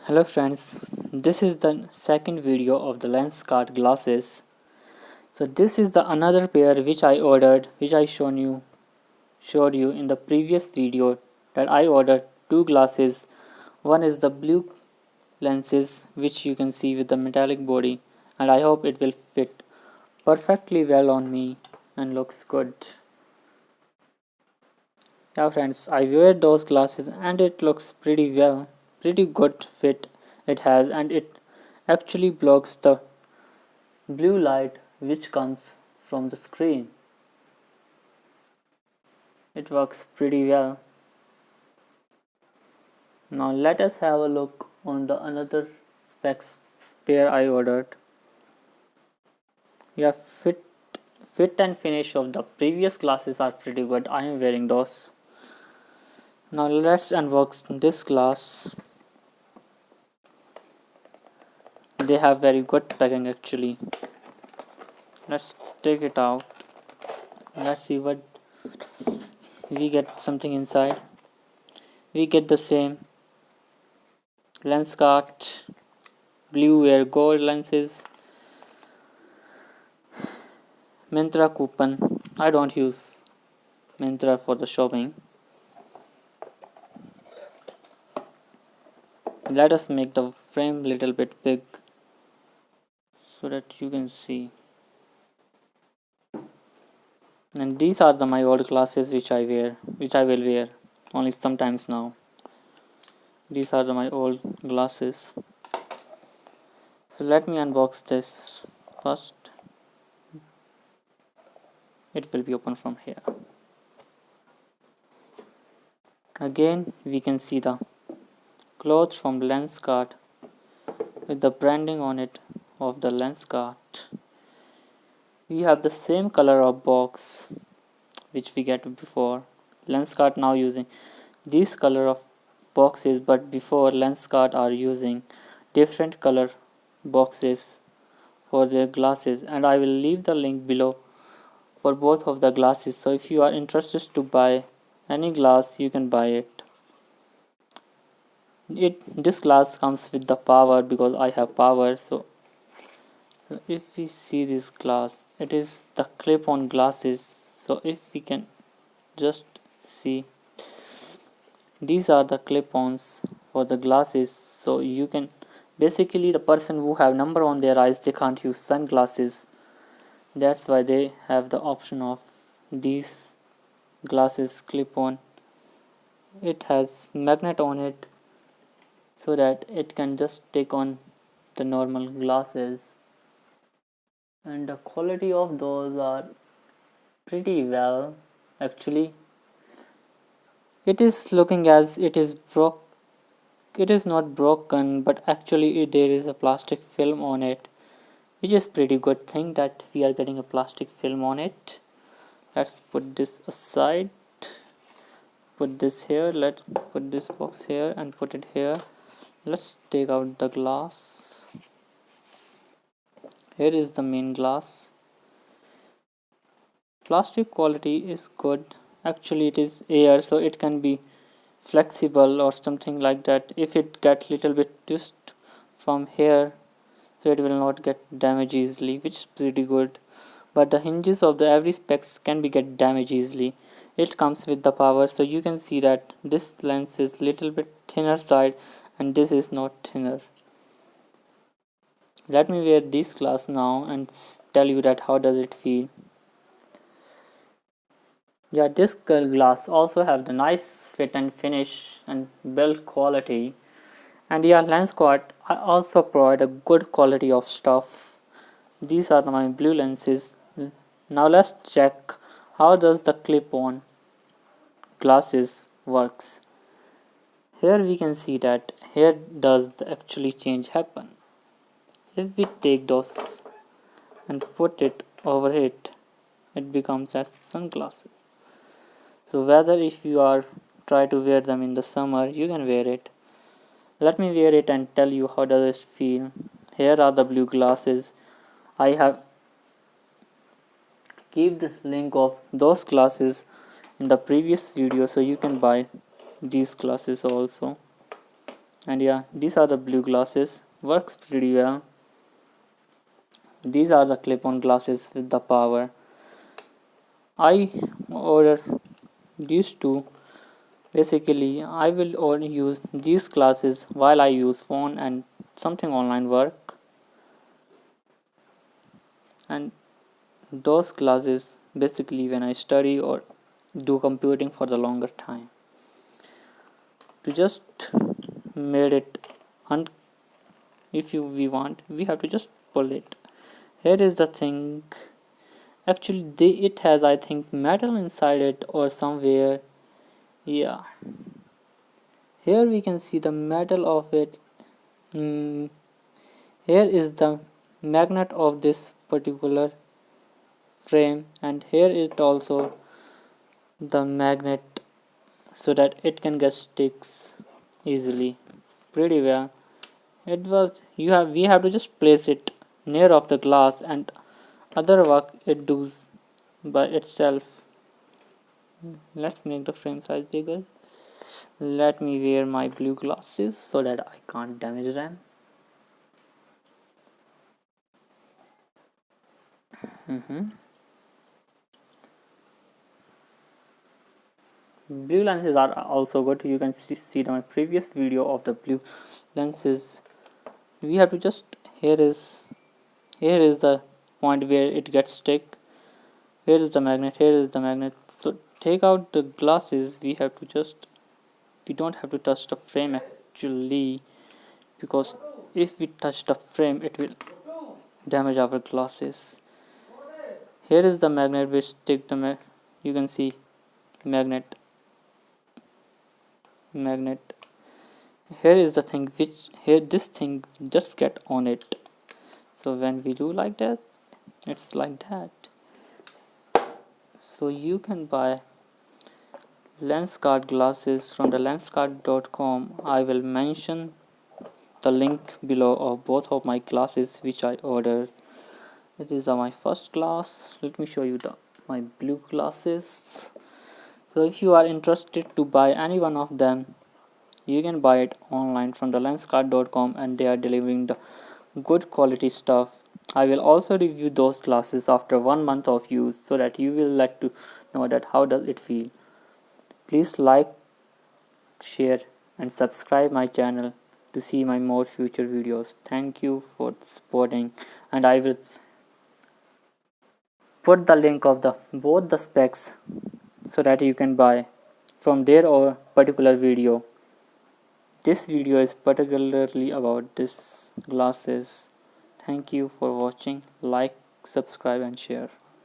Hello friends, this is the second video of the Lenskart glasses. So this is the another pair which I ordered, which I showed you in the previous video that I ordered two glasses. One is the blue lenses which you can see with the metallic body, and I hope it will fit perfectly well on me and looks good. Yeah friends, I wear those glasses and it looks pretty good fit it has, and it actually blocks the blue light which comes from the screen. It works pretty well. Now let us have a look on the another specs pair I ordered. Yeah, fit and finish of the previous glasses are pretty good. I am wearing those. Now let's unbox this glass. They have very good packing actually. Let's take it out. Let's see what we get. Something inside. We get the same Lenskart blue air gold lenses, Myntra coupon. I don't use Myntra for the shopping. Let us make the frame little bit big so that you can see. And these are my old glasses which I will wear only sometimes now. These are my old glasses. So let me unbox this first. It will be open from here. Again we can see the cloth from Lenskart with the branding on it of the Lenskart. We have the same color of box which we get before. Lenskart now using these color of boxes, but before Lenskart are using different color boxes for their glasses, and I will leave the link below for both of the glasses. So if you are interested to buy any glass, you can buy it. This glass comes with the power because I have power. So if we see this glass, it is the clip-on glasses. So if we can just see, these are the clip-ons for the glasses. So you can basically, the person who have number on their eyes, they can't use sunglasses. That's why they have the option of these glasses clip-on. It has magnet on it so that it can just take on the normal glasses, and the quality of those are pretty well actually. It is looking as it is not broken, but actually there is a plastic film on it, which is pretty good thing that we are getting a plastic film on it. Let's put this aside, put this here, let's put this box here and put it here. Let's take out the glass. Here is the main glass. Plastic quality is good. Actually it is air, so it can be flexible or something like that. If it gets little bit twist from here, so it will not get damaged easily, which is pretty good. But the hinges of the every specs can be get damaged easily. It comes with the power, so you can see that this lens is little bit thinner side and this is not thinner. Let me wear this glass now and tell you that how does it feel. Yeah, this glass also have the nice fit and finish and build quality. And yeah, Lenskart also provide a good quality of stuff. These are my blue lenses. Now let's check how does the clip-on glasses works. Here we can see that here does the actually change happen. If we take those and put it over it, it becomes as sunglasses. So whether if you are try to wear them in the summer, you can wear it. Let me wear it and tell you how does it feel. Here are the blue glasses. I have keep the link of those glasses in the previous video, so you can buy these glasses also. And yeah, these are the blue glasses, works pretty well. These are the clip-on glasses with the power. I order these two. Basically, I will only use these glasses while I use phone and something online work, and those glasses basically when I study or do computing for the longer time. To just made it un if we want, we have to just pull it. Here is the thing. Actually, it has, I think, metal inside it or somewhere. Yeah, here we can see the metal of it. Hmm. Here is the magnet of this particular frame, and here is also the magnet so that it can get sticks easily. Pretty well. It was we have to just place it near of the glass, and other work it does by itself. Let's make the frame size bigger. Let me wear my blue glasses so that I can't damage them. Blue lenses are also good. You can see my previous video of the blue lenses. We have to just here is the point where it gets stick. Here is the magnet. Here is the magnet. So take out the glasses. We don't have to touch the frame actually, because if we touch the frame it will damage our glasses. Here is the magnet which take the you can see magnet. Here is the thing which here this thing just get on it. So when we do like that, it's like that. So you can buy Lenskart glasses from the lenskart.com. I will mention the link below of both of my glasses which I ordered. It is my first glass. Let me show you my blue glasses. So if you are interested to buy any one of them, you can buy it online from the lenskart.com, and they are delivering the good quality stuff. I will also review those glasses after 1 month of use so that you will let to know that how does it feel. Please like, share and subscribe my channel to see my more future videos. Thank you for supporting, and I will put the link of the both the specs so that you can buy from there or particular video. This video is particularly about this glasses. Thank you for watching. Like, subscribe and share.